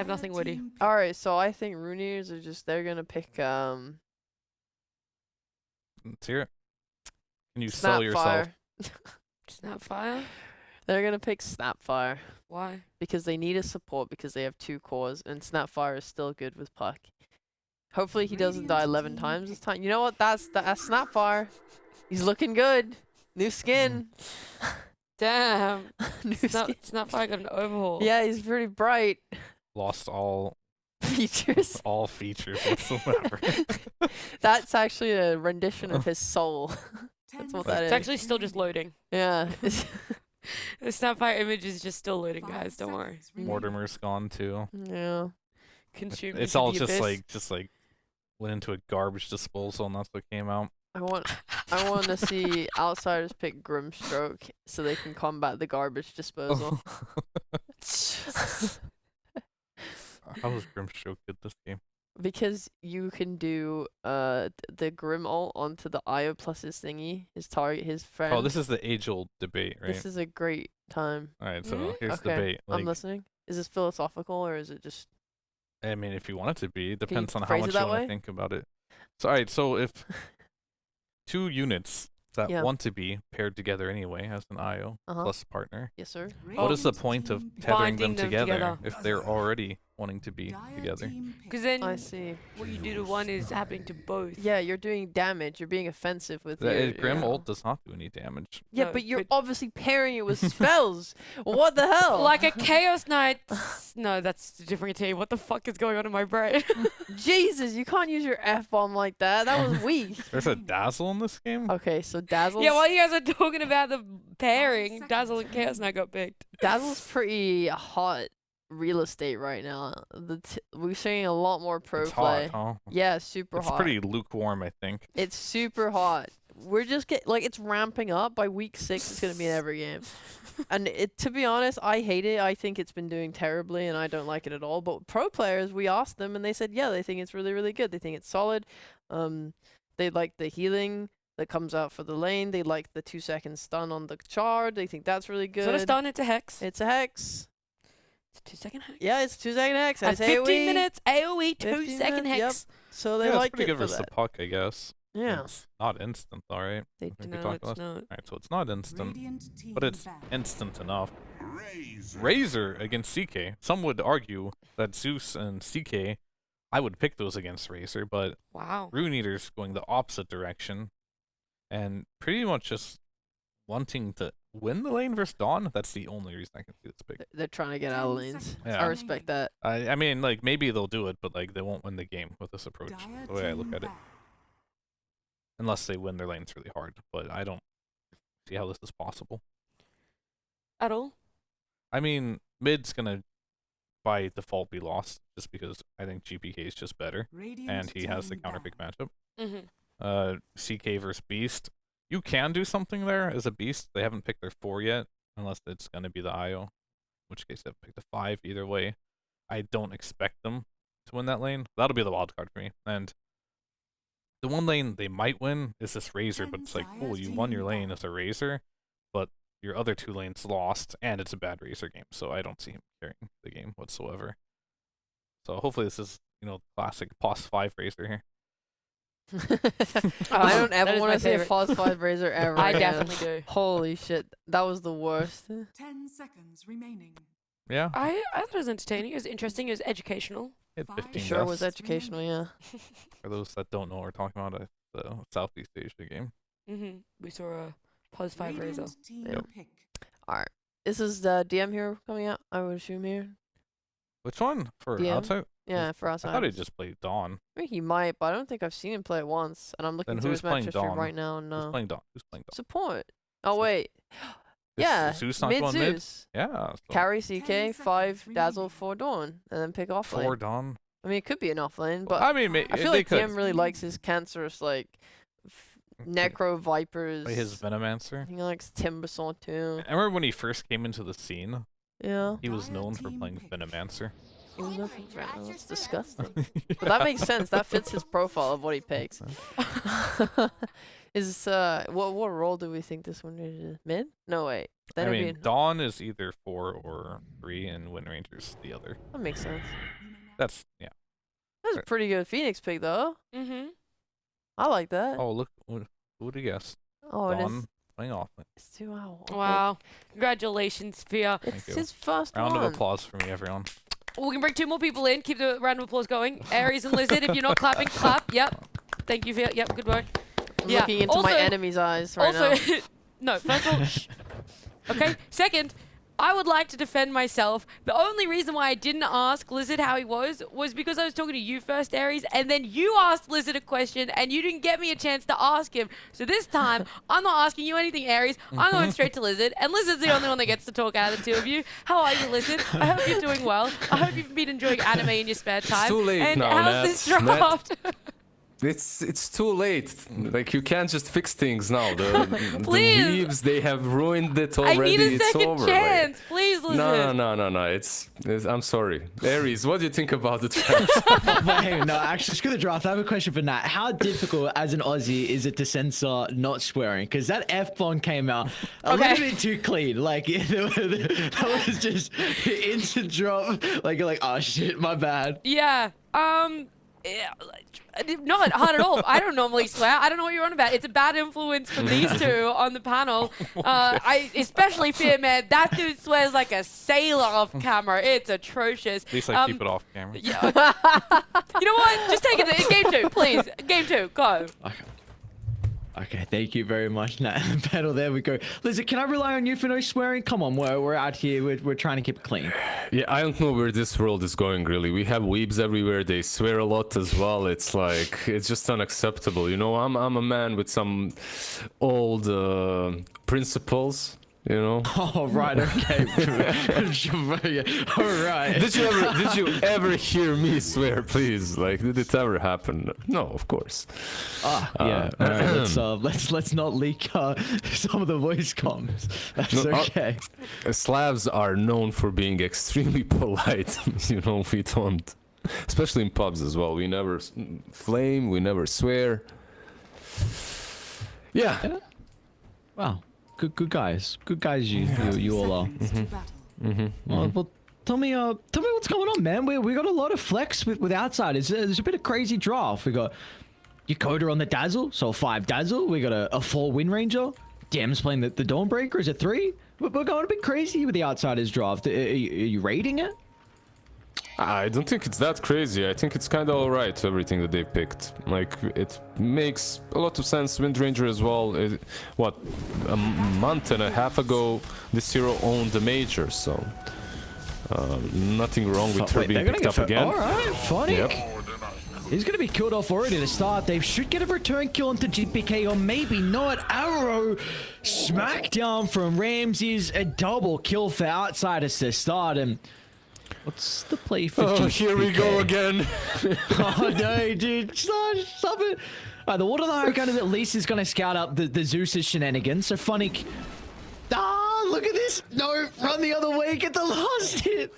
have nothing witty. Alright, so I think Runeers are they're gonna pick, Let's hear it. Can you sell yourself? Snapfire? They're gonna pick Snapfire. Why? Because they need a support because they have 2 cores, and Snapfire is still good with Puck. Hopefully he doesn't die 11 times this time. You know what? That's Snapfire. He's looking good. New skin. Damn. New skin. Snapfire got an overhaul. Yeah, he's pretty bright. Lost all Features. all features whatsoever. That's actually a rendition of his soul. That's what that is. It's actually still just loading. Yeah. The Snapfire image is just still loading, guys. Don't worry. Mortimer's gone too. Yeah. Consumed. It's all just like went into a garbage disposal, and that's what came out. I want to see outsiders pick Grimstroke so they can combat the garbage disposal. How was Grimstroke good this game? Because you can do the Grim ult onto the Io plus his thingy, his target, his friend. Oh, this is the age-old debate, right? This is a great time. All right, so here's the Okay, debate. Like, I'm listening. Is this philosophical or is it just? I mean, if you want it to be, it depends on how phrase it much you that want way? to think about it. So, all right, so if 2 units that Yeah. want to be paired together anyway as an IO plus partner, Yes, sir. what is the point of tethering them Binding them together together. if they're already wanting to be together? Because then I see. what you do to one is happening to both. Yeah, you're doing damage. You're being offensive with The your Grim yeah. ult does not do any damage. Yeah, No, but you're but- obviously pairing it with spells. What the hell? Like a Chaos Knight. No, that's a different team. What the fuck is going on in my brain? Jesus, you can't use your F-bomb like that. That was weak. There's a Dazzle in this game? Okay, so Dazzle's Yeah, while you guys are talking about the pairing, Dazzle and Chaos Knight got picked. Dazzle's pretty hot real estate right now. We're seeing a lot more pro It's play. hot, huh? Yeah, super It's hot. pretty lukewarm, I think. It's super hot. We're just it's ramping up. By week 6, it's gonna be in every game. And to be honest, I hate it. I think it's been doing terribly, and I don't like it at all. But pro players, we asked them, and they said, yeah, they think it's really, really good. They think it's solid. They like the healing that comes out for the lane. They like the 2-second stun on the shard. They think that's really good. Is that a stun? It's a Hex. It's a hex. It's a 2-second Hex. Yeah, it's 2-second hex. At It's 15 AoE. minutes, AoE, 15 2-second minutes, Hex. So they Yeah, it's like pretty it good for versus the that. puck, I guess. Yeah. It's not instant, all right? They I think we No, talked it's last- not. Alright, so it's not instant, but it's instant enough. Razor against CK. Some would argue that Zeus and CK, I would pick those against Razor, but Wow. Rune Eater's going the opposite direction and pretty much just wanting to win the lane versus Dawn. That's the only reason I can see this pick. They're trying to get out of lanes. Yeah. I respect that. I mean, like, maybe they'll do it, but like they won't win the game with this approach, the way I look at it. Unless they win their lanes really hard, but I don't see how this is possible. At all? I mean, mid's gonna by default be lost just because I think GPK is just better and he has the counter pick matchup. Mm-hmm. CK versus Beast. You can do something there as a Beast. They haven't picked their 4 yet, unless it's gonna be the IO. In which case they've picked a 5 either way. I don't expect them to win that lane. That'll be the wild card for me. And the one lane they might win is this Razor, but it's like, cool, you won your lane as a Razor, but your other 2 lanes lost, and it's a bad Razor game, so I don't see him carrying the game whatsoever. So hopefully this is, you know, classic POS 5 Razor here. I don't That ever is want my to see a favorite. Foz 5 Razor ever I again. definitely do. Holy shit, that was the worst. 10 seconds remaining. Yeah, I thought it was entertaining. It was interesting. It was educational. hit 15 Sure was deaths. educational, yeah. For those that don't know, we're talking about the Southeast Asia game. Mm-hmm. We saw a Pos 5 Razor. Yep. Alright. This is the DM hero coming out, I would assume here. Which one? For DM? outside? Yeah, for I outside. thought he just played Dawn. I think he might, but I don't think I've seen him play it once. And I'm looking Then through who's his match playing history Dawn? right now. Who's No. playing Dawn? Who's playing Dawn? Support. Oh, wait. Is Yeah, Zeus not mid going mid? Zeus. Yeah. So Carry 10 CK, 5 seconds Dazzle, remaining. 4 Dawn, and then pick off 4 lane. Dawn. I mean, it could be an off lane, but I mean, I feel they like could. DM really likes his cancerous, like, Necro Vipers. Play his Venomancer. He likes Timbersaw too. I remember when he first came into the scene, Yeah. he was known for playing Venomancer. He was no fun. Oh, that's disgusting. But that makes sense. That fits his profile of what he picks. Is what role do we think this Wind Ranger is? Mid? No wait. Then I it'd mean, be Dawn is either 4 or 3, and Wind Ranger's the other. that makes sense. That's yeah. That's a pretty good Phoenix pick though. Mm-hmm. I like that. Oh look, who would you guess? Oh, it is. Dawn playing off. It's 2 hours. Wow. Congratulations, Fia. It's you. his first Round one. of applause for me, everyone. We can bring 2 more people in. Keep the round of applause going. Aries and lizZard, if you're not clapping, clap. Yep. Thank you, Fia. Yep, good work. I'm Yeah. looking into my Also- enemy's eyes right now. Also, no, first of all, shh. Okay. Second, I would like to defend myself. The only reason why I didn't ask lizZard how he was because I was talking to you first, Aries, and then you asked lizZard a question, and you didn't get me a chance to ask him. So this time, I'm not asking you anything, Aries. I'm going straight to lizZard, and lizZard's the only one that gets to talk out of the 2 of you. How are you, lizZard? I hope you're doing well. I hope you've been enjoying anime in your spare time. too late and now, how's this Nat. draft? It's too late. Like you can't just fix things now. The Please. weaves, they have ruined it I already. need a It's second over. chance. Please, lizZard. No. It's I'm sorry, Aries. What do you think about the draft? Wait, hang on, no, actually, screw the draft. I have a question for Nat. How difficult, as an Aussie, is it to censor not swearing? Because that F-bomb came out a Okay. little bit too clean. Like, that was just instant drop. Like, you're like, oh shit, my bad. Yeah. Yeah, not hard at all. I don't normally swear. I don't know what you're on about. It's a bad influence for these 2 on the panel. I especially fear, man. That dude swears like a sailor off camera. It's atrocious. At least I keep it off camera. Yeah. You know what? Just take it to game 2, please. Game 2, go. Okay, thank you very much, Nat. Battle, there we go. lizZard, can I rely on you for no swearing? Come on, we're out here. We're trying to keep it clean. Yeah, I don't know where this world is going. Really, we have weebs everywhere. They swear a lot as well. It's like it's just unacceptable. You know, I'm a man with some old principles. You know. Oh, right, okay. All right. Did you ever hear me swear? Please, like, did it ever happen? No, of course. Yeah. All right, let's not leak some of the voice comms. That's No, okay. Slavs are known for being extremely polite. You know, we don't, especially in pubs as well. We never flame. We never swear. Yeah. Wow. Good guys. Good guys. You all are. Well, tell me what's going on, man. We got a lot of flex with outsiders. There's a bit of crazy draft. We got Yakota on the Dazzle, so 5 Dazzle. We got a 4 Wind Ranger. Dem's playing the Dawnbreaker. Is it 3? We're going a bit crazy with the outsiders draft. Are you rating it? I don't think it's that crazy. I think it's kind of alright, everything that they picked. Like, it makes a lot of sense. Wind Ranger as well. What, a month and a half ago, this hero owned the major, so nothing wrong with her being picked up again. Alright, funny. Yep. He's going to be killed off already to start. They should get a return kill onto GPK, or maybe not. Arrow smackdown from Ramses. A double kill for Outsiders to start. And what's the play for GPK? Here we go again. Oh, no, dude. Stop it. The Water Gun at least is going to scout up the Zeus's shenanigans. So funny. Look at this. No, run the other way. Get the last hit.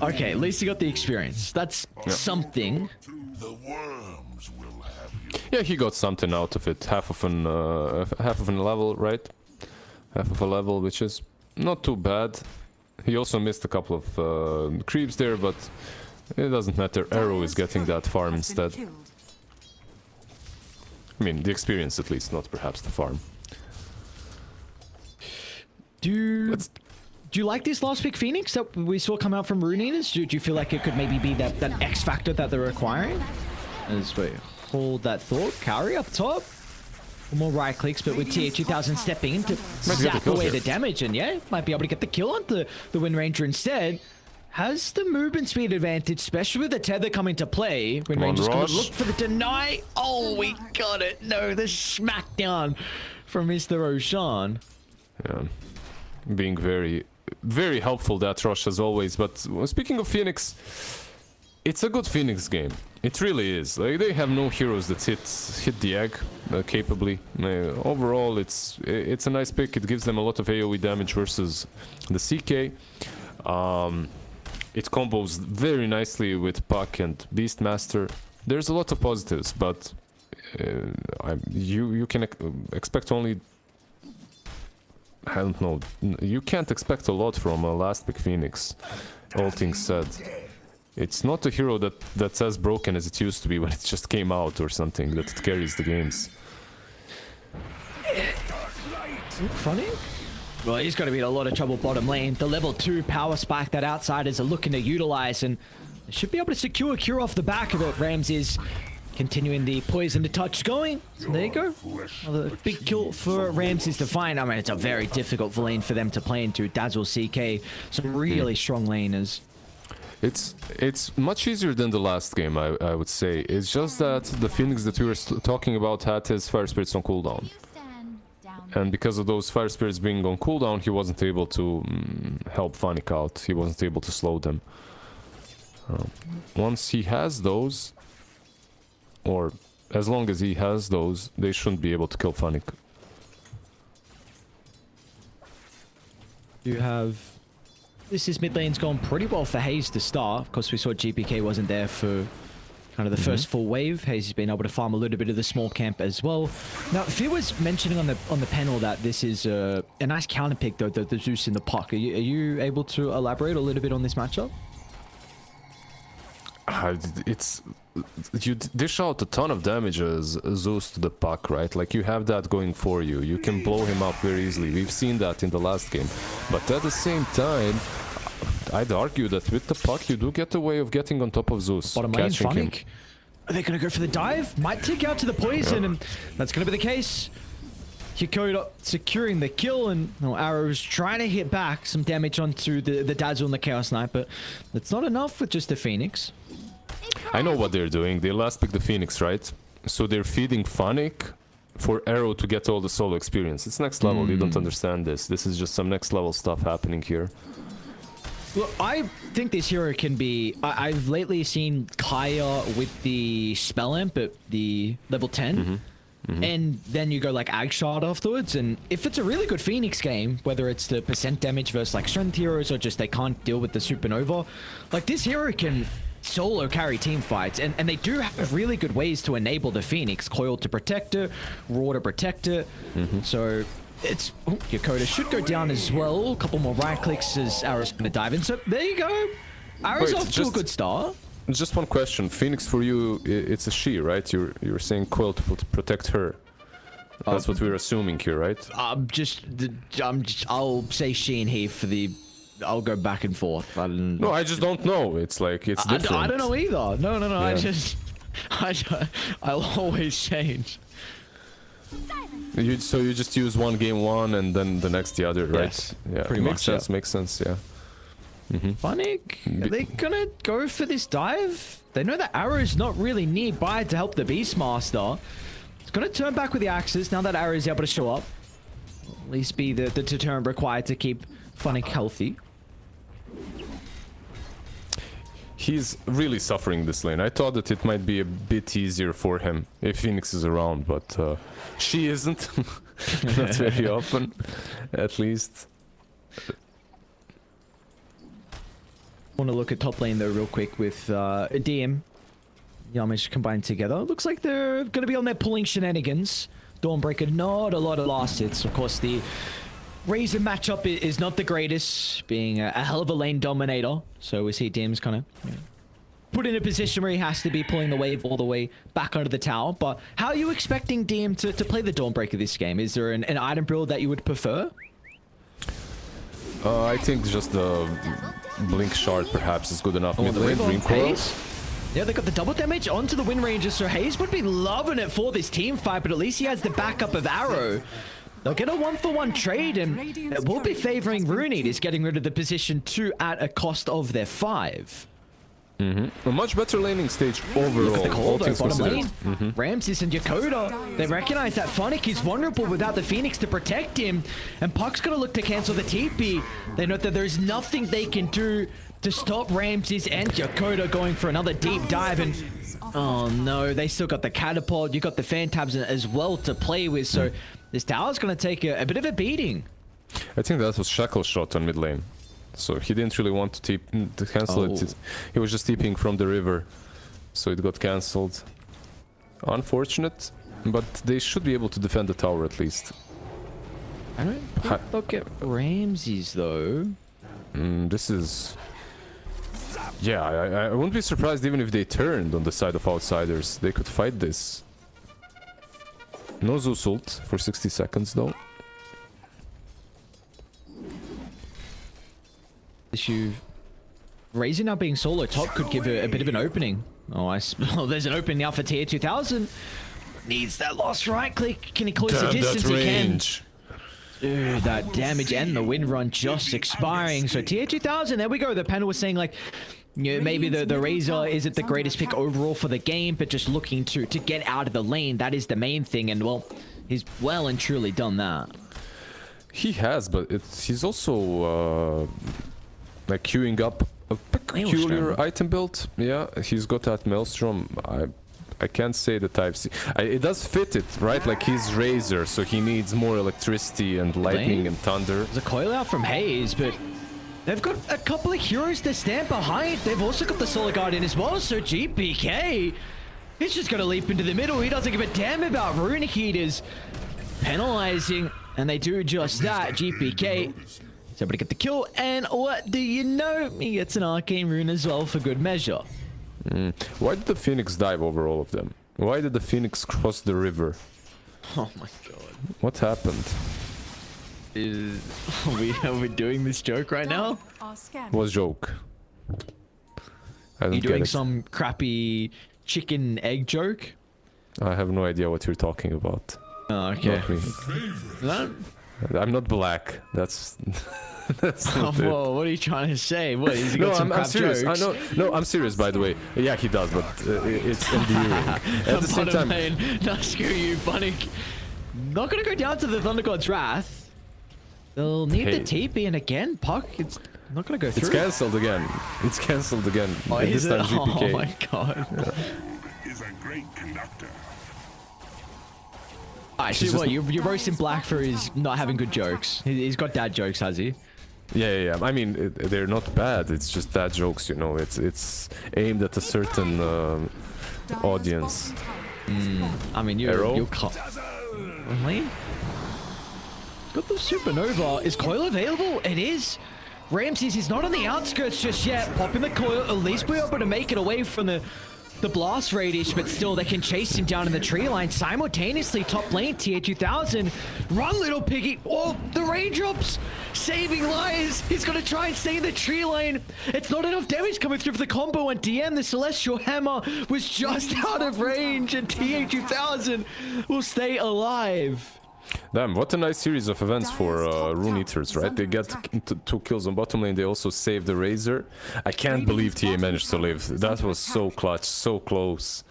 Okay, at least he got the experience. That's something. Yeah, he got something out of it. Half of a level, right? Half of a level, which is not too bad. He also missed a couple of creeps there, but it doesn't matter. Arrow is getting that farm instead. I mean, the experience at least, not perhaps the farm. Do you like this last pick, Phoenix, that we saw come out from Rune? Do you feel like it could maybe be that X factor that they're requiring? As we hold that thought, Kari up top. More right clicks, but with TH2000 stepping in to zap away the damage, and yeah, might be able to get the kill onto the Wind Ranger instead. Has the movement speed advantage, especially with the tether coming to play. Wind Ranger's gonna look for the deny. Oh, we got it. No, the smackdown from Mr. Roshan. Yeah, being very, very helpful, that rush as always. But speaking of Phoenix, it's a good Phoenix game. It really is. Like, they have no heroes that hit the egg capably. Overall, it's a nice pick. It gives them a lot of AoE damage versus the CK. It combos very nicely with Puck and Beastmaster. There's a lot of positives, but you can expect only. I don't know. You can't expect a lot from a last pick Phoenix. All things said, it's not a hero that's as broken as it used to be when it just came out or something. That it carries the games. Funny? Well, he's going to be in a lot of trouble bottom lane. The level 2 power spike that outsiders are looking to utilize, and they should be able to secure Cure off the back of it. Rams is continuing the poison to touch going. So there you go. Another big kill for Ramses to find. I mean, it's a very difficult lane for them to play into. Dazzle, CK, some really strong laners. It's much easier than the last game, I would say. It's just that the Phoenix that we were talking about had his Fire Spirits on cooldown. And because of those Fire Spirits being on cooldown, he wasn't able to help Fanic out. He wasn't able to slow them. Once he has those, or as long as he has those, they shouldn't be able to kill Fanic. You have... This mid lane's gone pretty well for Hayes to start. Of course, we saw GPK wasn't there for kind of the first full wave. Hayes has been able to farm a little bit of the small camp as well. Now, Fear was mentioning on the panel that this is a nice counter pick, though, the Zeus in the puck. Are you able to elaborate a little bit on this matchup? You dish out a ton of damage as Zeus to the puck, right? Like, you have that going for you. You can blow him up very easily. We've seen that in the last game. But at the same time, I'd argue that with the puck, you do get a way of getting on top of Zeus. Bottom lane, Fanic. Are they going to go for the dive? Might take out to the poison, and that's going to be the case. Yakoda securing the kill, and Arrow's trying to hit back some damage onto the Dazzle and the Chaos Knight, but that's not enough with just the Phoenix. I know what they're doing. They last picked the Phoenix, right? So they're feeding Fanic for Arrow to get all the solo experience. It's next level. You don't understand this. This is just some next level stuff happening here. Look, I think this hero can be... I've lately seen Kaya with the Spell Amp at the level 10. And then you go like Ag Shard afterwards, and if it's a really good Phoenix game, whether it's the percent damage versus like strength heroes or just they can't deal with the Supernova, like this hero can solo carry team fights, and they do have really good ways to enable the Phoenix. Coil to protect her, Raw to protect her. So it's... Yakoda should go down as well. A couple more right clicks as Arrow's going to dive in. So there you go. Arrow's off to a good start. Just one question. Phoenix for you, it's a she, right? You're saying Coil to protect her. That's what we're assuming here, right? I'll say she and he for the... I'll go back and forth. No, I just don't know. It's like, it's different. I don't know either. No. Yeah. I'll always change. So you just use one game one and then the next the other, right? Yes, yeah, pretty makes much, sense. Makes sense. Yeah. Fanic, are they gonna go for this dive? They know that Arrow's not really nearby to help the Beastmaster. It's gonna turn back with the axes now that Arrow's able to show up. At least be the deterrent required to keep Fanic healthy. He's really suffering this lane. I thought that it might be a bit easier for him if Phoenix is around, but she isn't. Not very often, at least. Want to look at top lane though real quick with DM, Yamish combined together. Looks like they're going to be on their pulling shenanigans. Dawnbreaker, not a lot of last hits. Of course, the Razor matchup is not the greatest, being a hell of a lane dominator. So we see DM's kind of put in a position where he has to be pulling the wave all the way back under the tower. But how are you expecting DM to play the Dawnbreaker this game? Is there an item build that you would prefer? I think just the Blink Shard perhaps is good enough. Mid lane, Dream Coil. Yeah, they got the double damage onto the Wind Ranger, so Hayes would be loving it for this team fight, but at least he has the backup of Arrow. They'll get a 1-for-1 trade, and it will be favoring Rune. He's getting rid of the position 2 at a cost of their 5. A much better laning stage overall. Look at the call, though, bottom lane. Mm-hmm. Ramses and Yakoda, they recognize that Fanic is vulnerable without the Phoenix to protect him, and Puck's gonna look to cancel the TP. They note that there's nothing they can do to stop Ramses and Yakoda going for another deep dive, and oh no, they still got the catapult. You got the Phantabs as well to play with, so this tower's gonna take a bit of a beating. I think that was Shackle shot on mid lane. So he didn't really want to cancel it. He was just TPing from the river. So it got cancelled. Unfortunate, but they should be able to defend the tower at least. I don't think they'll get Ramses though. This is... Yeah, I wouldn't be surprised even if they turned on the side of outsiders. They could fight this. No Zeus ult for 60 seconds though. Issue. Razor now being solo top could give a bit of an opening. Oh, there's an opening now for tier 2000. Needs that last right click. Can he close the distance? He can. Dude, that damage and the win run just expiring. So tier 2000, there we go. The panel was saying like, you know, maybe the Razor isn't the greatest pick overall for the game, but just looking to get out of the lane. That is the main thing. And well, he's well and truly done that. He has, but he's also like queuing up a peculiar item build. Yeah, he's got that Maelstrom. I can't say the type C. It does fit it, right? Like he's Razor, so he needs more electricity and lightning and thunder. There's a coil out from Hayes, but they've got a couple of heroes to stand behind. They've also got the Solar Guardian as well, so GPK, he's just going to leap into the middle. He doesn't give a damn about Rune Heaters penalizing, and they do just that. GPK is able to get the kill, and what do you know? He gets an Arcane Rune as well for good measure. Why did the Phoenix dive over all of them? Why did the Phoenix cross the river? Oh my god. What happened? Are we doing this joke right now? Was joke. Are you doing some crappy chicken egg joke? I have no idea what you're talking about. Oh, okay. Not me. No? I'm not black. That's not it. Whoa, what are you trying to say? What, he's got some crap I'm serious. jokes? No, I'm serious, by the way. Yeah, he does, but it's endearing. At the same time... No, screw you, Bunnick. Not gonna go down to the Thunder God's Wrath. They'll need the TP, and again, Puck, it's not gonna go through. It's cancelled again. It's cancelled again. Oh, this time GPK. Oh my god. Yeah. Is a great conductor. Actually, what, you're roasting Black for his not having good jokes. He's got dad jokes, has he? Yeah. I mean, they're not bad. It's just dad jokes, you know. It's aimed at a certain audience. I mean, you're really? Got the Supernova. Is coil available? It is. Ramses is not on the outskirts just yet. Popping the coil, at least we're able to make it away from the blast radius, but still they can chase him down in the tree line simultaneously. Top lane, tier 2000. Run, little piggy. Oh, the raindrops saving lives. He's gonna try and stay in the tree lane. It's not enough damage coming through for the combo, and DM, the Celestial Hammer, was just out of range, and tier 2000 will stay alive. Damn, what a nice series of events for Rune Eaters, right? They get 2 kills on bottom lane, they also save the Razor. I can't believe TA managed to live. That was so clutch, so close.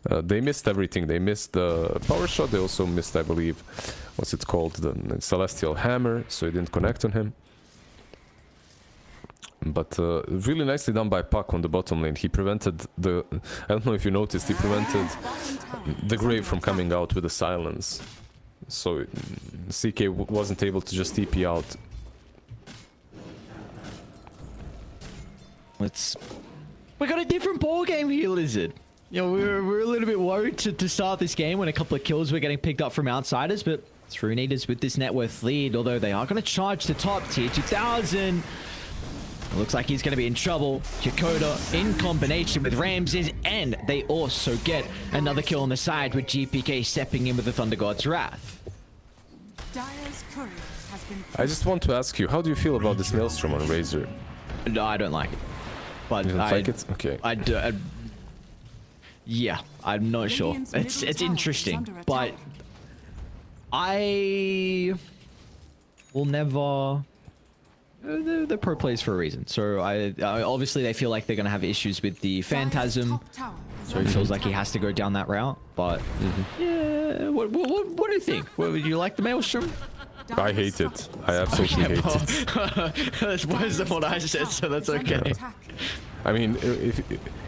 They missed everything. They missed the power shot, they also missed, I believe, what's it called? The Celestial Hammer, so it didn't connect on him. But really nicely done by Puck on the bottom lane. He prevented the... I don't know if you noticed, he prevented the Grave from coming out with a silence. So CK wasn't able to just TP out. We got a different ball game here, lizZard. You know, we're a little bit worried to start this game when a couple of kills were getting picked up from outsiders, but it's Rune Eaters with this net worth lead, although they are going to charge the top tier 2000. It looks like he's going to be in trouble. Dakota in combination with Ramses, and they also get another kill on the side with GPK stepping in with the Thunder God's Wrath. I just want to ask you, how do you feel about this Maelstrom on Razor? No, I don't like it. But you don't like it? Okay. Yeah, I'm not sure. It's interesting, but I will never... They're pro players for a reason. So I obviously they feel like they're going to have issues with the Phantasm. So it feels like he has to go down that route. But yeah, what do you think? Would you like the Maelstrom? I hate it. I absolutely hate it. That's worse than what I said, so that's okay. I mean,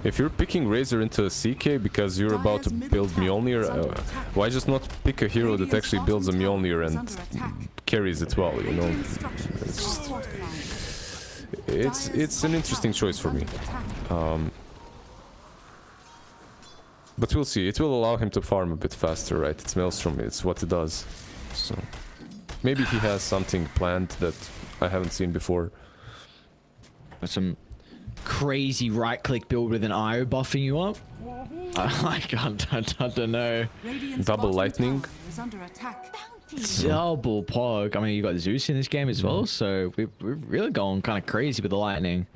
if you're picking Razor into a CK because you're about to build Mjolnir, why just not pick a hero that actually builds a Mjolnir and carries it well, you know? It's an interesting choice for me. But we'll see. It will allow him to farm a bit faster, right? It's Maelstrom, it's what it does. So maybe he has something planned that I haven't seen before. Some crazy right-click build with an IO buffing you up. I don't know. Radiant's Double bottom lightning. tower is under attack. Double pog. I mean, you got Zeus in this game as well, so we're really going kind of crazy with the lightning.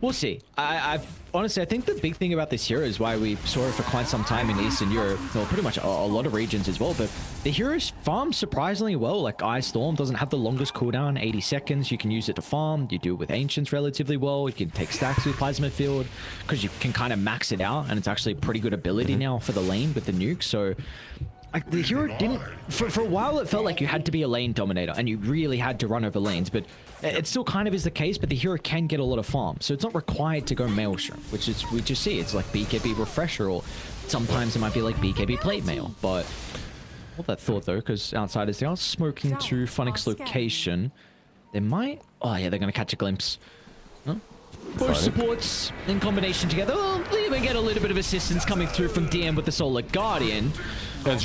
We'll see. I've honestly, I think the big thing about this hero is why we saw it for quite some time in Eastern Europe, well, pretty much a lot of regions as well, but the heroes farm surprisingly well. Like Ice Storm doesn't have the longest cooldown, 80 seconds. You can use it to farm. You do it with Ancients relatively well. You can take stacks with Plasma Field because you can kind of max it out, and it's actually a pretty good ability now for the lane with the nuke. So like the hero didn't, for a while it felt like you had to be a lane dominator and you really had to run over lanes, but it still kind of is the case. But the hero can get a lot of farm, so it's not required to go Maelstrom, which is, we just see it's like BKB Refresher, or sometimes it might be like BKB Plate Mail. But hold that thought though, because Outsiders, they are smoking to Funix location. They might, oh yeah, they're gonna catch a glimpse. Huh? Both supports in combination together. Well, they even get a little bit of assistance coming through from DM with the Solar Guardian. And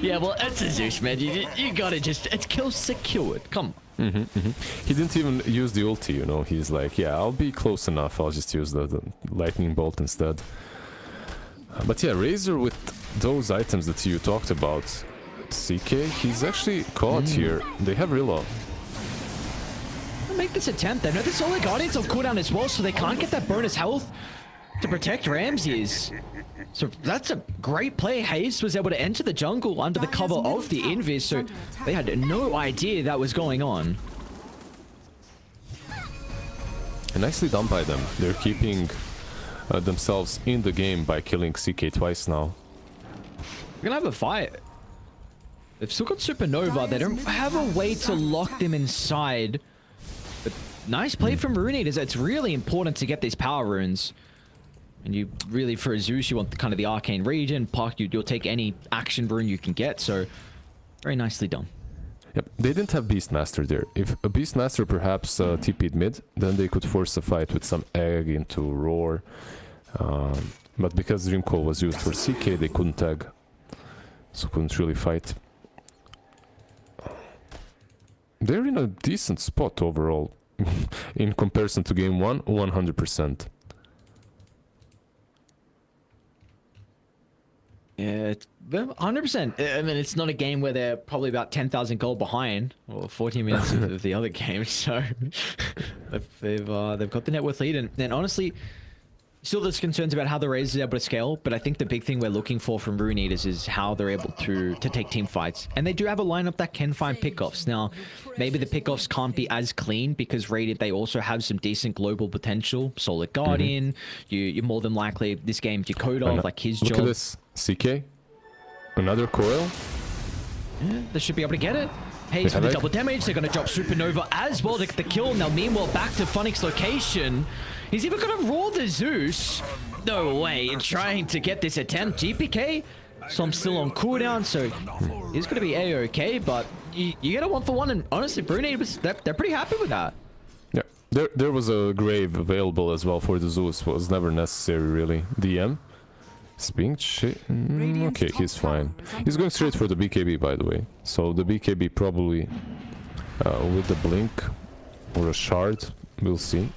Yeah, well, it's a Zeus, man. You gotta just, it's kill secured. Come on. He didn't even use the ulti, you know. He's like, yeah, I'll be close enough. I'll just use the lightning bolt instead. But yeah, Razor with those items that you talked about, CK, he's actually caught here. They have reload. Make this attempt. They know the Solar Guardian's on cooldown as well, so they can't get that bonus health to protect Ramses. So that's a great play. Hayes was able to enter the jungle under the cover of the invis, so they had no idea that was going on. And nicely done by them. They're keeping themselves in the game by killing CK twice now. We're gonna have a fight. They've still got Supernova. They don't have a way to lock them inside. But nice play from Rune. It's really important to get these power runes. And you really, for a Zeus, you want the, kind of the arcane region. Puck, you'll take any action rune you can get. So very nicely done. Yep, they didn't have Beastmaster there. If a Beastmaster perhaps TP'd mid, then they could force a fight with some egg into Roar. But because Dream Call was used for CK, they couldn't tag. So couldn't really fight. They're in a decent spot overall. In comparison to game 1, 100%. Yeah, 100%. I mean, it's not a game where they're probably about 10,000 gold behind, or 14 minutes of the other game. So they've got the net worth lead, and honestly, still there's concerns about how the Raze is able to scale. But I think the big thing we're looking for from Rune Eaters is how they're able to take team fights, and they do have a lineup that can find pickoffs. Now, maybe the pickoffs can't be as clean because Radiant, they also have some decent global potential. Solar Guardian, you're more than likely this game Dakota, like his Look job. at this. CK, another coil. Yeah, they should be able to get it. Hayes with the double damage. They're going to drop Supernova as well to get the kill. Now, meanwhile, back to Funix location. He's even going to roll the Zeus. No way. Trying to get this attempt. GPK, so I'm still on cooldown, so he's going to be A-okay, but you get a 1-for-1, and honestly, Brune, they're pretty happy with that. Yeah, there was a grave available as well for the Zeus. Was never necessary, really. DM. He's being okay, he's fine. He's going straight for the BKB, by the way. So the BKB probably with the blink or a shard, we'll see.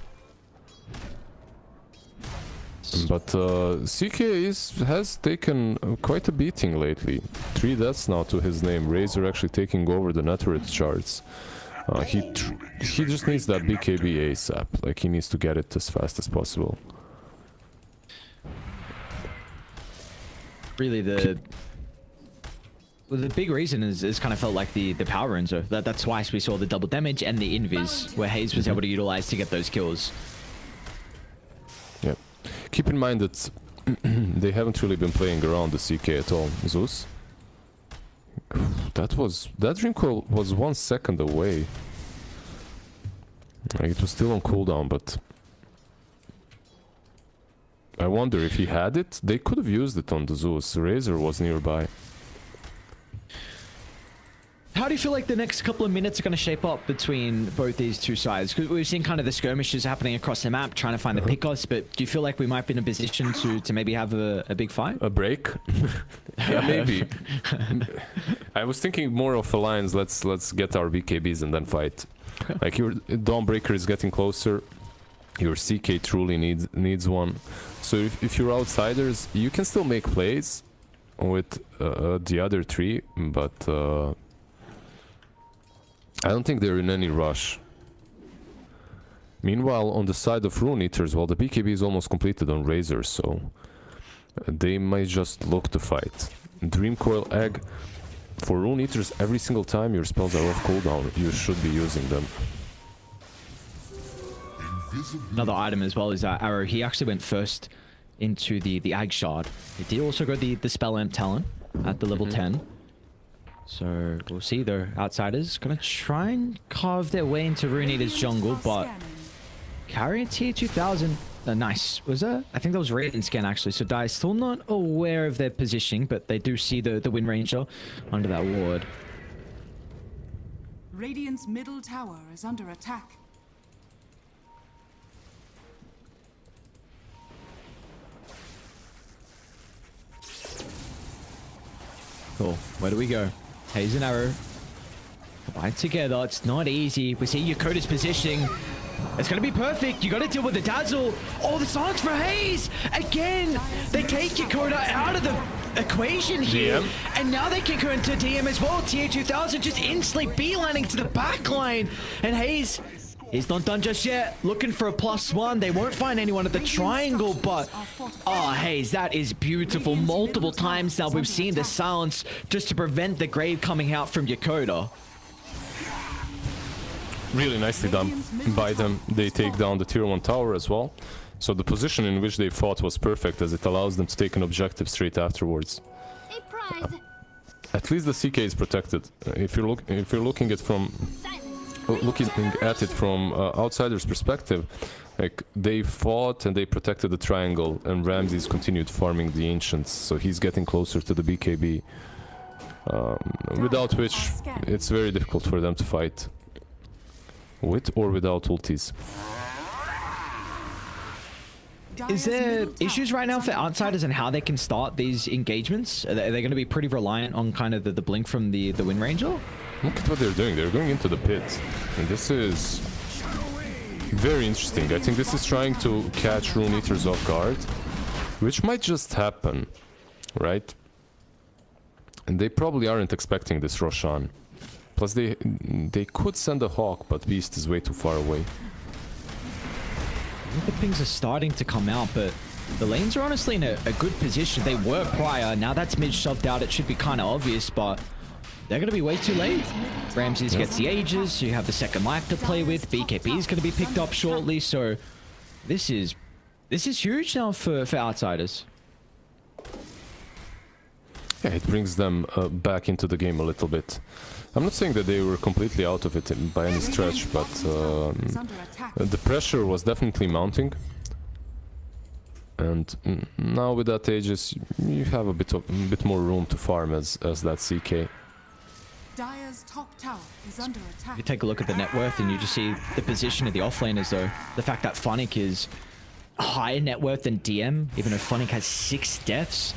But CK has taken quite a beating lately. 3 deaths now to his name. Razor actually taking over the network charts. He just needs that BKB ASAP. Like, he needs to get it as fast as possible. Really, the big reason is kind of felt like the power runes. That's why we saw the double damage and the invis, where Hayes was able to utilize to get those kills. Yeah. Keep in mind that they haven't really been playing around the CK at all. Zeus. That Dream Call was 1 second away. Like, it was still on cooldown, but I wonder if he had it. They could have used it on the Zeus. Razor was nearby. How do you feel like the next couple of minutes are going to shape up between both these two sides? Because we've seen kind of the skirmishes happening across the map, trying to find the pickoffs, but do you feel like we might be in a position to maybe have a big fight? A break? Yeah, maybe. I was thinking more of alliance. Let's get our BKBs and then fight. Okay. Like your Dawnbreaker is getting closer. Your CK truly needs one. So if you're outsiders, you can still make plays with the other three, but I don't think they're in any rush. Meanwhile, on the side of Rune Eaters, well, the BKB is almost completed on Razor, so they might just look to fight. Dream Coil Egg. For Rune Eaters, every single time your spells are off cooldown, you should be using them. Another item as well is that Arrow. He actually went first into the Ag Shard. He did also go the Spell Amp Talon at the level 10. So we'll see. The outsiders gonna try and carve their way into Rune Eater's jungle, but carry a tier 2000. Nice. Was that? I think that was Radiant Scan actually. So Dai still not aware of their positioning, but they do see the Wind Ranger under that ward. Radiant's middle tower is under attack. Cool. Where do we go? Haze and Arrow. Combined together. It's not easy. We see Yakota's positioning. It's going to be perfect. You got to deal with the Dazzle. Oh, the songs for Haze. Again, they take Yakota out of the equation here. DM. And now they can go into DM as well. Tier 2000 just instantly beelining to the back line. And Haze, he's not done just yet. Looking for a +1. They won't find anyone at the triangle, but... Oh, Haze, that is beautiful. Multiple times now we've seen the silence just to prevent the grave coming out from Yakota. Really nicely done by them. They take down the tier 1 tower as well. So the position in which they fought was perfect, as it allows them to take an objective straight afterwards. At least the CK is protected. If you're looking at it from outsiders' perspective, like they fought and they protected the triangle, and Ramses continued farming the ancients, so he's getting closer to the BKB, without which it's very difficult for them to fight. With or without ultis. Is there issues right now for outsiders and how they can start these engagements? Are they going to be pretty reliant on kind of the blink from the Wind Ranger? Look at what they're doing. They're going into the pit. And this is very interesting. I think this is trying to catch Rune Eaters off guard, which might just happen, right? And they probably aren't expecting this Roshan. Plus they could send a Hawk, but Beast is way too far away. I think the pings are starting to come out, but the lanes are honestly in a good position. They were prior. Now that's mid shoved out. It should be kind of obvious, but they're going to be way too late. Ramses gets the Aegis. You have the second life to play with. BKB is going to be picked up shortly. So this is huge now for outsiders. Yeah, it brings them back into the game a little bit. I'm not saying that they were completely out of it by any stretch, but the pressure was definitely mounting. And now with that Aegis, you have a bit more room to farm as that CK. Dire's top tower is under attack. You take a look at the net worth and you just see the position of the offlaners though. The fact that Funnick is higher net worth than DM, even though Funnick has 6 deaths.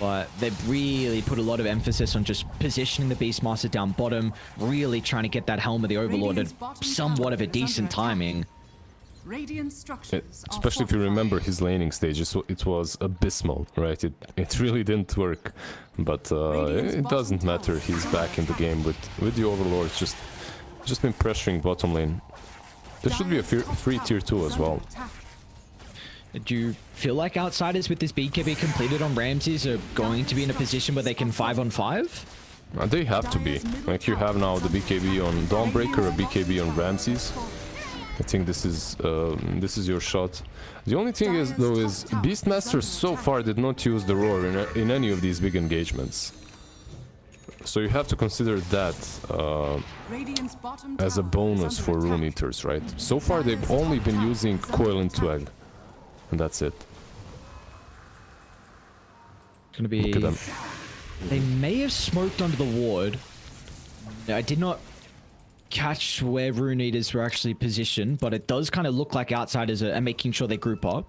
But they've really put a lot of emphasis on just positioning the Beastmaster down bottom, really trying to get that Helm of the Overlord at somewhat of a decent timing. Especially if you remember his laning stage, it was abysmal, right? It really didn't work, but it doesn't matter. He's back in the game with the Overlord. Just been pressuring bottom lane. There should be a free tier 2 as well. Do you feel like outsiders with this BKB completed on Ramses are going to be in a position where they can 5-on-5? They have to be. Like you have now the BKB on Dawnbreaker, a BKB on Ramses. I think this is your shot. The only thing is Beastmaster so far did not use the Roar in any of these big engagements. So you have to consider that as a bonus for Rune Eaters, right? So far they've only been using Coil and Twag. And that's it. It's gonna be... Look at them. They may have smoked under the ward, I did not catch where Rune Eaters were actually positioned, but it does kind of look like Outsiders are making sure they group up.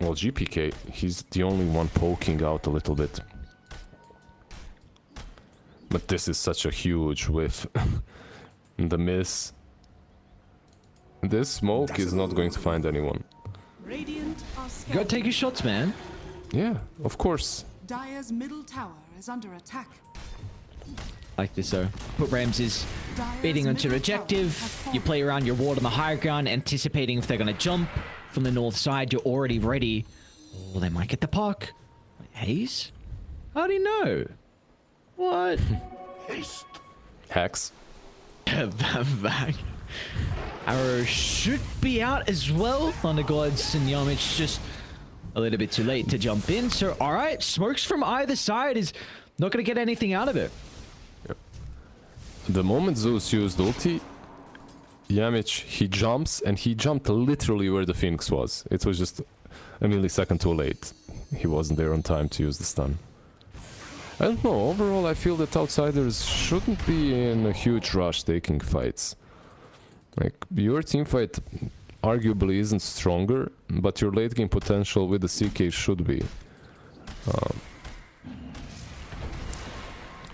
Well, GPK, he's the only one poking out a little bit. But this is such a huge whiff. The miss. This smoke is not going to find anyone. Radiant are You gotta take your shots, man. Yeah, of course. Dire's middle tower is under attack. Like this, though. Put Ramses Dire's beating onto middle objective. tower has fallen. You play around your ward on the higher ground, anticipating if they're gonna jump from the north side. You're already ready. Oh, they might get the puck. Haze? How do you know? What? Hacks. Back. Arrow should be out as well. Thunder Gods and Yamich just a little bit too late to jump in. So, alright, smokes from either side is not going to get anything out of it. Yep. The moment Zeus used ulti, Yamich, he jumps, and he jumped literally where the Phoenix was. It was just a millisecond too late. He wasn't there on time to use the stun. I don't know, overall I feel that Outsiders shouldn't be in a huge rush taking fights. Like, your teamfight arguably isn't stronger, but your late game potential with the CK should be.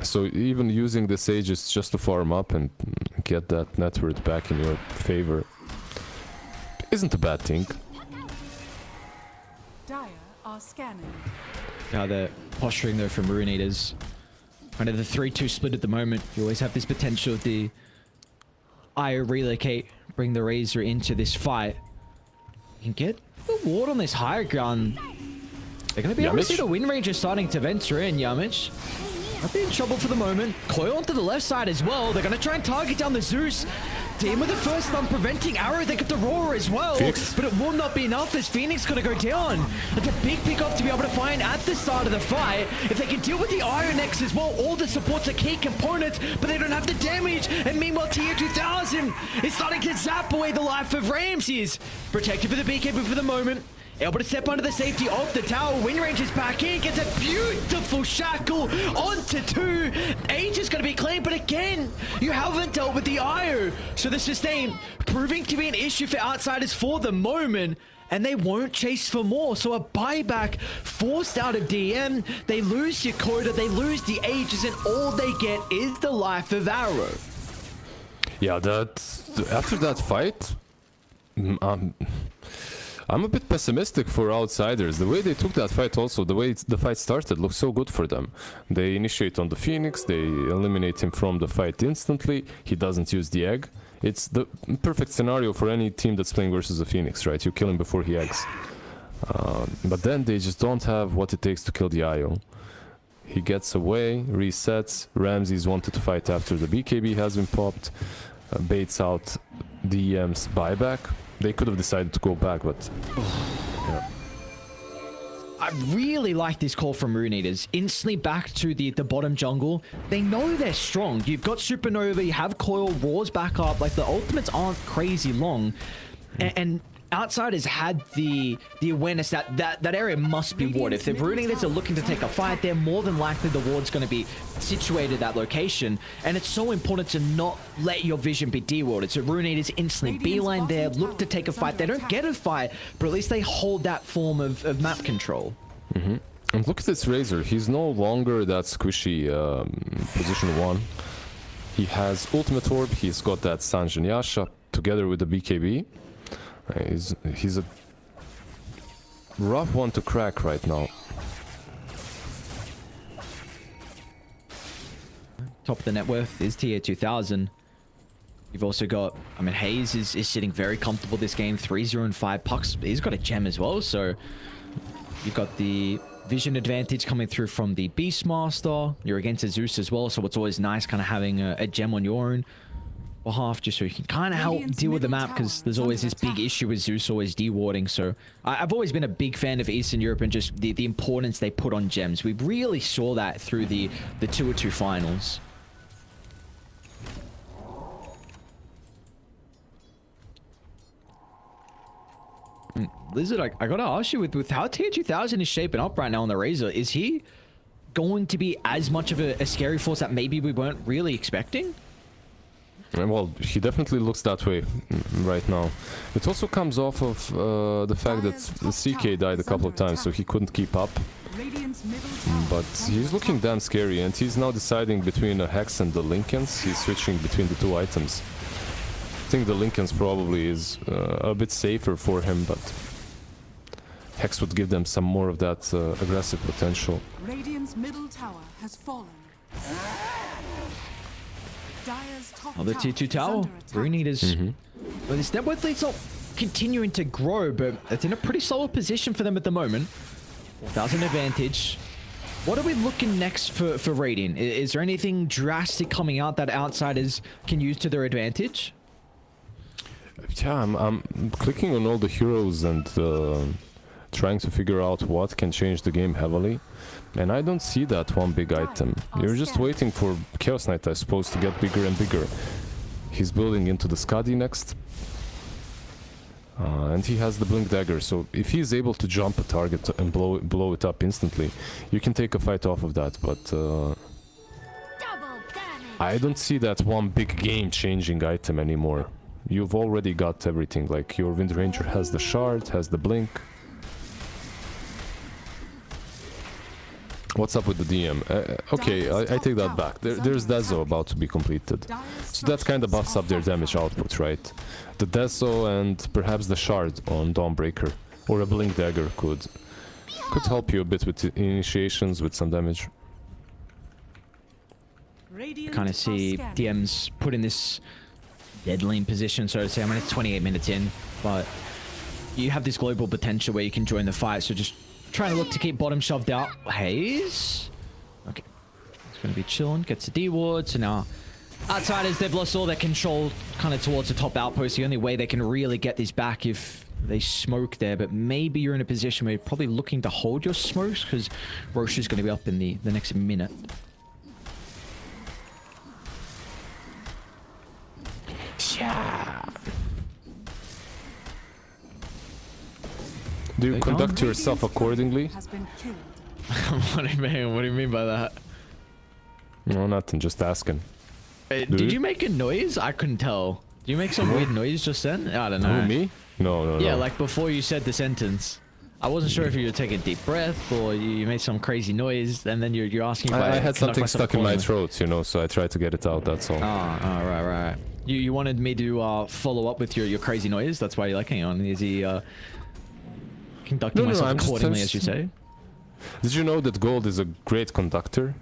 So even using the Sages just to farm up and get that net worth back in your favor isn't a bad thing. Dire are scanning. Now the posturing though from Rune Eaters. Kind of the 3-2 split at the moment. You always have this potential of the IO relocate, bring the Razor into this fight. You can get the ward on this higher ground. They're going to be able to see the Wind Ranger starting to venture in, Yamich. Might be in trouble for the moment. Coil onto the left side as well. They're going to try and target down the Zeus. Team with the first stun preventing Arrow. They get the Roar as well. Phoenix. But it will not be enough as Phoenix going to go down. It's a big pick off to be able to find at the start of the fight. If they can deal with the Iron X as well, all the supports are key components, but they don't have the damage. And meanwhile, Tier 2000 is starting to zap away the life of Ramses. Protected for the BKB for the moment. Able to step under the safety of the tower. Wind Ranger's back in. Gets a beautiful shackle onto 2. Age is going to be clean, but again, you haven't dealt with the IO. So the sustain proving to be an issue for Outsiders for the moment. And they won't chase for more. So a buyback forced out of DM. They lose Yakota. They lose the Ages. And all they get is the life of Arrow. Yeah, after that fight, I'm a bit pessimistic for Outsiders. The way they took that fight also, the way the fight started looked so good for them. They initiate on the Phoenix, they eliminate him from the fight instantly, he doesn't use the egg. It's the perfect scenario for any team that's playing versus the Phoenix, right? You kill him before he eggs. But then they just don't have what it takes to kill the IO. He gets away, resets, Ramses wanted to fight after the BKB has been popped, baits out DM's buyback. They could have decided to go back, but yeah. I really like this call from Rune Eaters. Instantly back to the bottom jungle. They know they're strong. You've got Supernova, you have Coil, Roars back up. Like, the ultimates aren't crazy long. And Outsiders had the awareness that area must be warded. If the Rune Eaters are looking to take a fight, they're more than likely the ward's going to be situated at that location. And it's so important to not let your vision be de-warded. So Rune Eaters instantly beeline there, look to take a fight. They don't get a fight, but at least they hold that form of map control. And look at this Razor. He's no longer that squishy position 1. He has Ultimate Orb. He's got that Sanjin Yasha together with the BKB. He's a rough one to crack right now. Top of the net worth is Tier 2000. You've also got, I mean, Haze is sitting very comfortable this game. 3-0 and 5 pucks. He's got a gem as well, so you've got the vision advantage coming through from the Beastmaster. You're against a Zeus as well, so it's always nice kind of having a gem on your own behalf, just so you can kind of help deal with the map, because there's always this big issue with Zeus always dewarding. So I've always been a big fan of Eastern Europe and just the importance they put on gems. We really saw that through the 2-2 finals. lizZard, I gotta ask you, with how Tier 2000 is shaping up right now on the Razor, is he going to be as much of a scary force that maybe we weren't really expecting? Well, he definitely looks that way right now. It also comes off of the fact that the CK died a couple of times, so he couldn't keep up. But he's looking damn scary, and he's now deciding between a Hex and the Lincolns. He's switching between the two items. I think the Lincolns probably is a bit safer for him, but Hex would give them some more of that aggressive potential. Radiant's middle tower has fallen. Dire's top Oh, the tier 2 tower. Rune is... Well, this net worth lead's not continuing to grow, but it's in a pretty solid position for them at the moment. 1,000 advantage. What are we looking next for Radiant? Is there anything drastic coming out that outsiders can use to their advantage? Yeah, I'm clicking on all the heroes and trying to figure out what can change the game heavily. And I don't see that one big item. You're just waiting for Chaos Knight, I suppose, to get bigger and bigger. He's building into the Skadi next. And he has the Blink Dagger, so if he's able to jump a target and blow it up instantly, you can take a fight off of that, but I don't see that one big game-changing item anymore. You've already got everything, like your Wind Ranger has the Shard, has the Blink. What's up with the DM? Okay, I take that back. There's Dezo about to be completed. So that kind of buffs up their damage output, right? The Dezo and perhaps the Shard on Dawnbreaker. Or a Blink Dagger could help you a bit with initiations, with some damage. Kind of see DM's put in this dead lane position, so to say. I mean, it's 28 minutes in, but you have this global potential where you can join the fight, so just trying to look to keep bottom shoved out. Haze. Okay. It's going to be chilling. Gets the D ward. So now outsiders, they've lost all their control kind of towards the top outpost. The only way they can really get this back if they smoke there. But maybe you're in a position where you're probably looking to hold your smokes because Roche is going to be up in the next minute. Yeah. Do you conduct yourself accordingly? What do you mean by that? No, nothing. Just asking. Did you make a noise? I couldn't tell. Did you make some weird noise just then? I don't know. Who, me? No. Yeah, like before you said the sentence. I wasn't sure if you were taking a deep breath or you made some crazy noise, and then you're asking if I had something stuck in my throat, you know, so I tried to get it out. That's all. Right. You wanted me to follow up with your crazy noise. That's why you're like, hang on, is he conducting myself accordingly, as you say? Did you know that gold is a great conductor?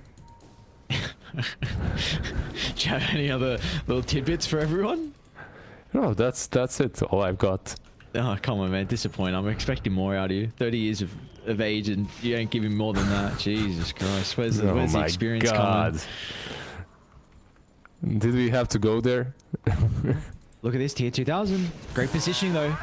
Do you have any other little tidbits for everyone? No, that's it. All I've got. Oh, come on, man. Disappoint. I'm expecting more out of you. 30 years of age and you ain't giving more than that. Jesus Christ. Where's the experience coming? Did we have to go there? Look at this, tier 2000. Great positioning, though.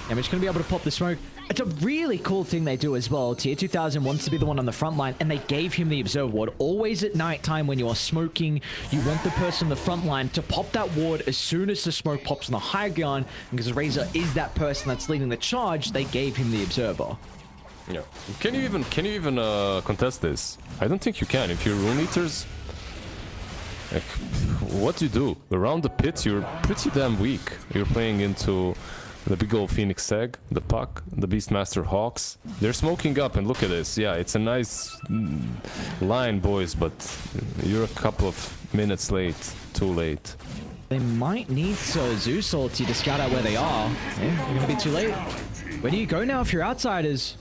And we're just going to be able to pop the smoke. It's a really cool thing they do as well. Tier 2000 wants to be the one on the front line, and they gave him the Observer Ward. Always at night time when you are smoking, you want the person on the front line to pop that ward as soon as the smoke pops on the high ground. Because Razor is that person that's leading the charge, they gave him the Observer. Yeah. Can you even contest this? I don't think you can. If you're Rune Eaters, like, what do you do? Around the pit, you're pretty damn weak. You're playing into the big old Phoenix Egg, the Puck, the Beastmaster Hawks. They're smoking up, and look at this. Yeah, it's a nice line, boys, but you're a couple of minutes late. Too late. They might need Zeus ulti to scout out where they are. Yeah, you're gonna be too late. Where do you go now if you're outsiders?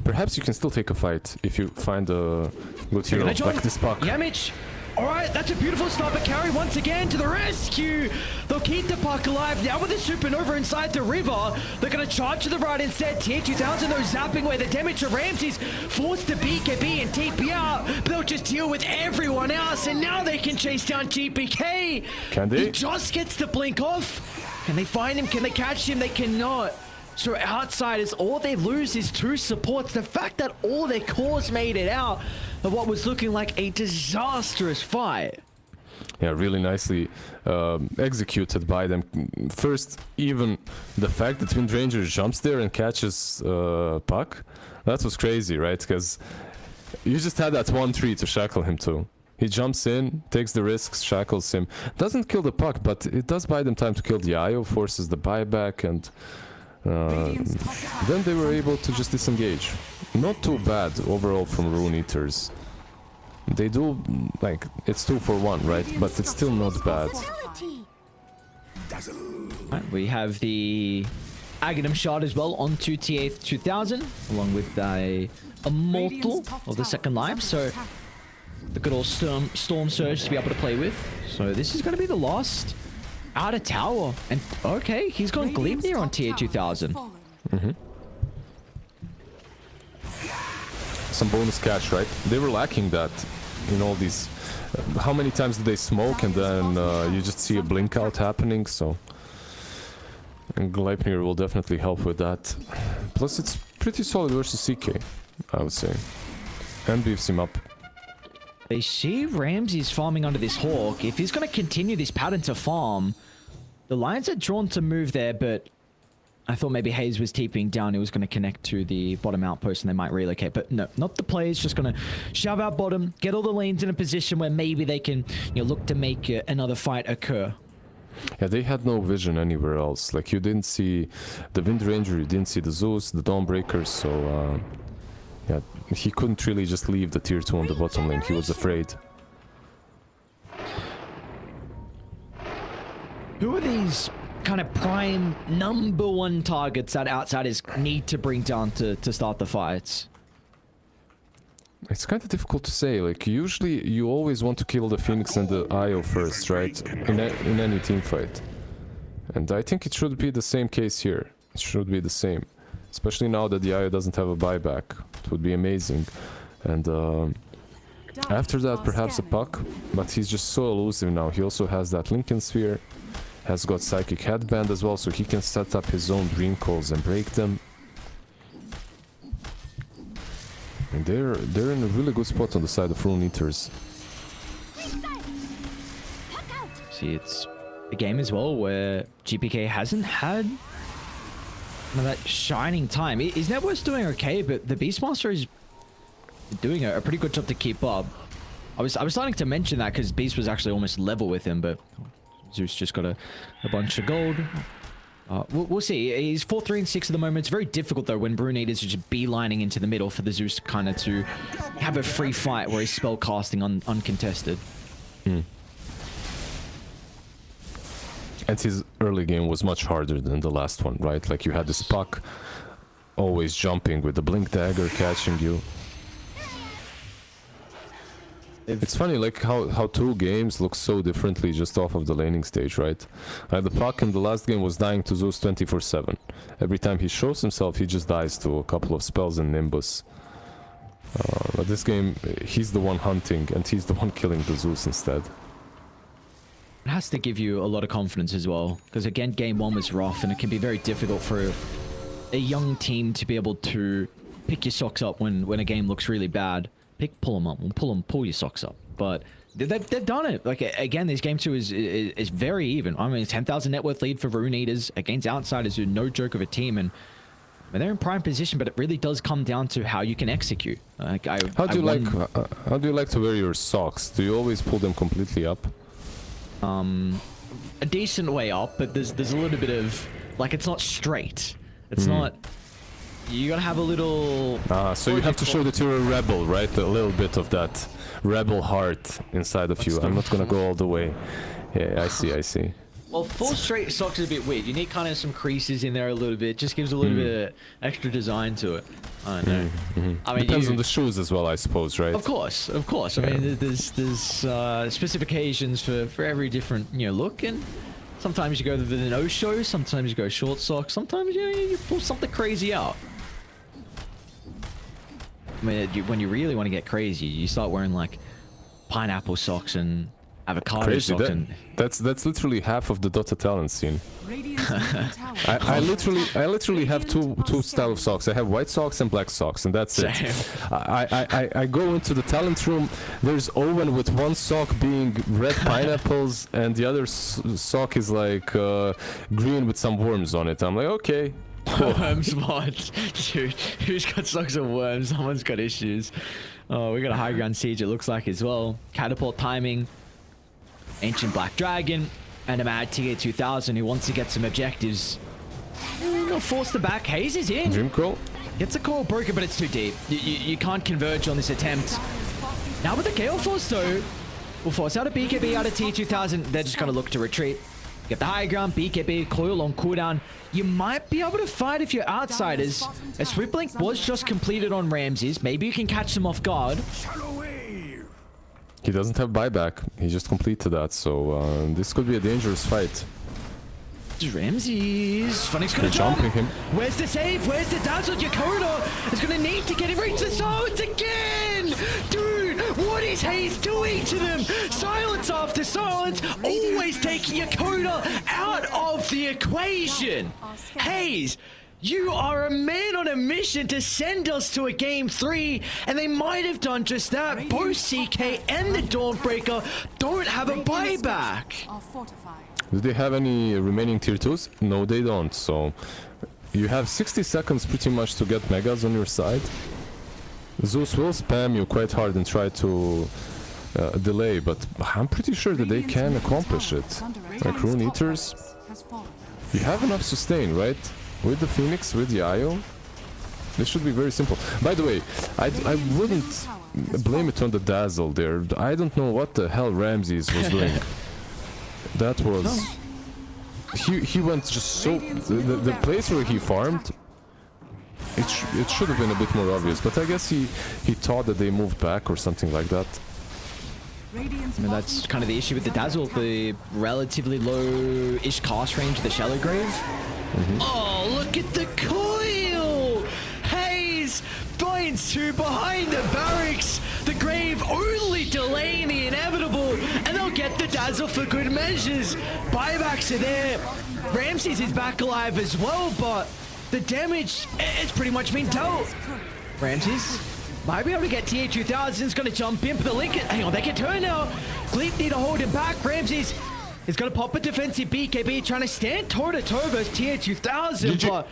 Perhaps you can still take a fight if you find a good hero like this Puck. Yamich! Alright, that's a beautiful sniper carry once again to the rescue! They'll keep the Puck alive now with a supernova inside the river. They're gonna charge to the right instead. Tier 2000 though zapping away the damage to Ramses. Forced to BKB and TP out, but they'll just deal with everyone else, and now they can chase down GPK! Can they? He just gets the blink off! Can they find him? Can they catch him? They cannot! So outsiders, all they lose is 2 supports. The fact that all their cores made it out of what was looking like a disastrous fight. Yeah, really nicely executed by them. First, even the fact that Wind Ranger jumps there and catches Puck, that was crazy, right? Because You just had that 1-3 to shackle him too. He jumps in, takes the risks, shackles him. Doesn't kill the puck, but it does buy them time to kill the IO, forces the buyback, and then they were able to just disengage. Not too bad overall from Rune Eaters. They do, like, it's 2 for 1, right? But it's still not bad. Right, we have the Aghanim shard as well onto TA 2000, along with a Immortal of the second life. So the good old Storm Surge to be able to play with. So this is going to be the last outer tower. And okay, he's gone Gleipnir on TA 2000. Some bonus catch, right? They were lacking that in all these. How many times did they smoke and then you just see a blink out happening? So, and Gleipnir will definitely help with that. Plus, it's pretty solid versus CK, I would say. And beefs him up. They see Ramsey's farming under this Hawk. If he's going to continue this pattern to farm, the Lions are drawn to move there, but I thought maybe Hayes was TPing down. He was going to connect to the bottom outpost and they might relocate. But no, not the players. Just going to shove out bottom, get all the lanes in a position where maybe they can, you know, look to make another fight occur. Yeah, they had no vision anywhere else. Like, you didn't see the Wind Ranger, you didn't see the Zeus, the Dawnbreakers, so yeah, he couldn't really just leave the tier 2 on the bottom lane. He was afraid. Who are these kind of prime #1 targets that outsiders need to bring down to start the fights? It's kind of difficult to say. Like, usually you always want to kill the Phoenix and the IO first, right? In any team fight. And I think it should be the same case here. It should be the same. Especially now that the IO doesn't have a buyback. It would be amazing. And after that, perhaps a puck. But he's just so elusive now. He also has that Lincoln Sphere. Has got Psychic Headband as well, so he can set up his own Dream Calls and break them. And they're in a really good spot on the side of Rune Eaters. See, it's a game as well where GPK hasn't had that shining time. Is Networks doing okay, but the Beastmaster is doing a pretty good job to keep up. I was starting to mention that because Beast was actually almost level with him, but Zeus just got a bunch of gold. We'll see. He's 4-3 and 6 at the moment. It's very difficult though when Rune Eaters are just beelining into the middle for the Zeus kind of to have a free fight where he's spell casting uncontested. And his early game was much harder than the last one, right? Like, you had this puck always jumping with the blink dagger catching you. It's funny, like, how two games look so differently just off of the laning stage, right? The puck in the last game was dying to Zeus 24/7. Every time he shows himself, he just dies to a couple of spells and Nimbus. But this game, he's the one hunting, and he's the one killing the Zeus instead. It has to give you a lot of confidence as well, because again, game 1 was rough, and it can be very difficult for a young team to be able to pick your socks up when a game looks really bad. Pull them up, pull your socks up. But they've done it. Like, again, this game 2 is very even. I mean, 10,000 net worth lead for Rune Eaters against outsiders who are no joke of a team, and they're in prime position. But it really does come down to how you can execute. Like, how do you like to wear your socks? Do you always pull them completely up? A decent way up, but there's a little bit of, like, it's not straight. It's not. You gotta have a little... so you have to show that you're a rebel, right? A little bit of that rebel heart inside of you. I'm not gonna go all the way. Yeah, I see. Well, full straight socks is a bit weird. You need kind of some creases in there a little bit. Just gives a little bit of extra design to it. I don't know. I mean, depends on the shoes as well, I suppose, right? Of course. I mean, there's specifications for every different, you know, look, and sometimes you go with the no-show, sometimes you go short socks, sometimes you pull something crazy out. I mean, when you really want to get crazy, you start wearing like pineapple socks and avocado socks. That's literally half of the Dota talent scene. I literally have two style of socks. I have white socks and black socks, and that's it. I go into the talent room. There's Owen with one sock being red pineapples, and the other sock is like green with some worms on it. I'm like, okay. Worms mod. Dude, who's got socks of worms? Someone's got issues. Oh, we got a high ground siege, it looks like, as well. Catapult timing. Ancient Black Dragon. And a mad tier 2000 who wants to get some objectives. Not force the back. Haze is in. Dream Call. Gets a call broken, but it's too deep. You can't converge on this attempt. Now with the Gale Force, though, will force out a BKB out of tier 2000. They're just going to look to retreat. Get the high ground, BKB, coil on cooldown. You might be able to fight if you're outsiders. A Swift Blink was just completed on Ramses. Maybe you can catch them off guard. He doesn't have buyback. He just completed that, so this could be a dangerous fight. Ramses. Funny's gonna They're jump. jumping him. Where's the save? Where's the dazzle? Yakoda is gonna need to get him reach the silence again! Dude, what is Haze doing to them? Silence after silence, always taking Yakoda out of the equation. Haze, you are a man on a mission to send us to a game 3, and they might have done just that. Both CK and the Dawnbreaker don't have a buyback. Are fortified. Do they have any remaining tier 2s? No, they don't. So you have 60 seconds pretty much to get megas on your side. Zeus will spam you quite hard and try to delay, but I'm pretty sure that they can accomplish it. Like Rune Eaters, you have enough sustain, right? With the Phoenix, with the IO, this should be very simple. By the way, I wouldn't blame it on the dazzle there. I don't know what the hell Ramses was doing. That was... He went just so... The place where he farmed, it should have been a bit more obvious, but I guess he thought that they moved back or something like that. I mean, that's kind of the issue with the dazzle, the relatively low-ish cast range of the Shallow Grave. Oh, look at the coil! Haze finds two behind the barracks. The Grave only delaying the inevitable, and they'll get the dazzle for good measures. Buybacks are there. Ramses is back alive as well, but the damage it's pretty much been dealt. Ramses might be able to get TA2000. Is going to jump in, but the Link. Hang on, they can turn now. Gleep need to hold him back. Ramses is going to pop a defensive BKB, trying to stand toe-to-toe versus TA2000, but...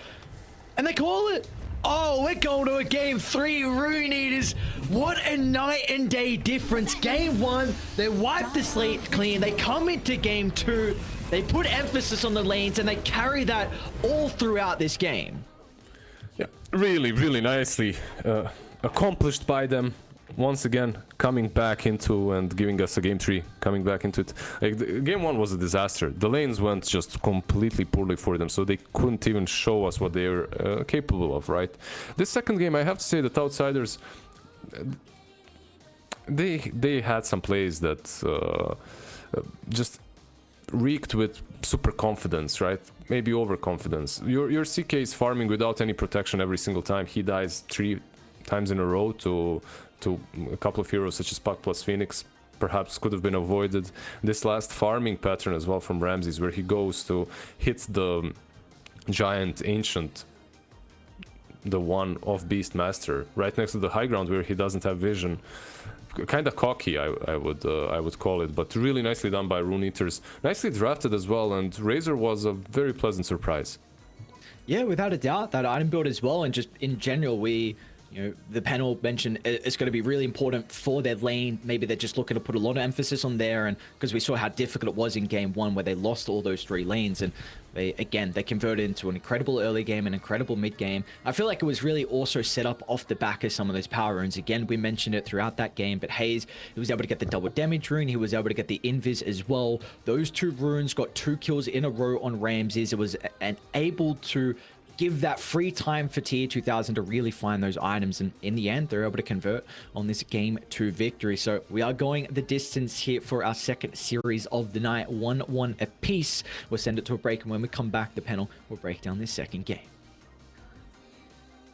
And they call it. Oh, we're going to a game 3, Rune Eaters. What a night and day difference. Game 1, they wipe the slate clean. They come into game 2. They put emphasis on the lanes, and they carry that all throughout this game. Yeah, really, really nicely accomplished by them. Once again, coming back into and giving us a game 3, coming back into it. Like, game 1 was a disaster. The lanes went just completely poorly for them, so they couldn't even show us what they were capable of, right? This second game, I have to say that Outsiders, they had some plays that just reeked with super confidence, right? Maybe overconfidence. Your CK is farming without any protection every single time. He dies 3 times in a row to a couple of heroes such as Puck plus Phoenix. Perhaps could have been avoided. This last farming pattern as well from Ramses, where he goes to hit the giant ancient, the one of Beastmaster, right next to the high ground where he doesn't have vision. Kind of cocky, I would call it, but really nicely done by Rune Eaters. Nicely drafted as well, and Razor was a very pleasant surprise. Yeah, without a doubt, that item build as well, and just in general, the panel mentioned it's going to be really important for their lane. Maybe they're just looking to put a lot of emphasis on there, and because we saw how difficult it was in game 1 where they lost all those 3 lanes, and they converted into an incredible early game, an incredible mid game. I feel like it was really also set up off the back of some of those power runes. Again, we mentioned it throughout that game, but Haze, he was able to get the double damage rune, he was able to get the invis as well. Those 2 runes got 2 kills in a row on Ramses. It was able to give that free time for tier 2000 to really find those items, and in the end they're able to convert on this game 2 victory. So we are going the distance here for our second series of the night, 1-1 apiece. We'll send it to a break, and when we come back, the panel will break down this second game.